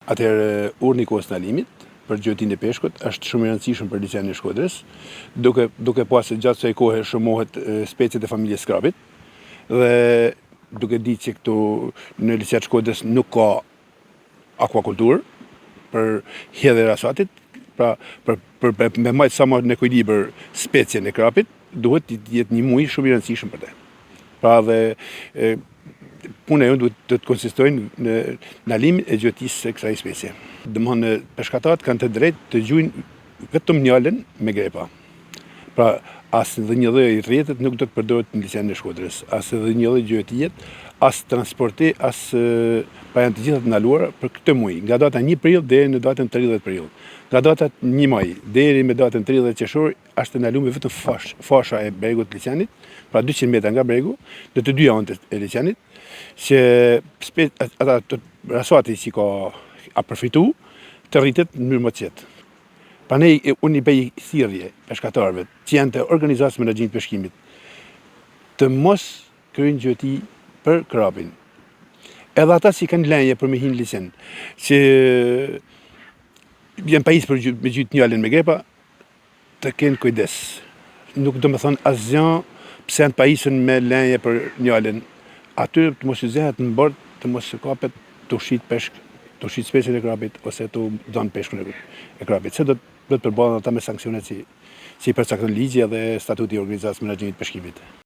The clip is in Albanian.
Atëherë, urni i kostalimit për gjëtin e peshkut është shumë i rëndësishëm për liçenin e Shkodrës, duke pas se gjatë kësaj kohe shëmohet speciet e familjes krapit, dhe duke ditë që këtu në liçen e Shkodrës nuk ka akvakulturë për hedhje rasatit, pra për me majtë sa më në ekuilibër specien e krapit, duhet të jetë një muaj shumë i rëndësishëm për te. Pra dhe puna e unë duhet të konsistojnë në ndalimin e gjëtisë së kësaj specie. Domthonë, peshkatarët kanë të drejtë të gjujnë vetëm njalen me grepa. Pra, asë dhe një lloj i rrjetet nuk do të përdoret në liçenin e Shkodrës, asë dhe një lloj gjë tjetër, as transporti, as pa janë të gjitha të ndaluara për këtë muaj, nga data 1 prill deri në datën 30 prill. Nga data 1 maj deri në datën 30 qershor është ndaluar vetëm fasha e bregut të liçenit, pra 200 metra nga bregu, në të dy anët e liçenit, që ata rasati që ka përfitu të rritet në mënyrë më të qetë. Prandaj unë i bëj thirrje peshkatarëve që janë të organizacionit menaxhimit të peshkimit të mos kryejnë gjëti për krapin. Edhe ata që kanë lënje për me hinë liçen, që janë pajis për me gjyt njalen me grepa, të kenë kujdes. Nuk do me thonë asgjë pse janë pajisën me lënje për njalen. Aty të mos i zehet në bord, të mos i kapet të ushqit peshk, të ushqit specin e krapit, ose të dhënë peshkun e krapit. Se do të përballen ata me sanksionet si i përcakton ligji dhe statuti i organizacionit menaxhimit të peshkimit.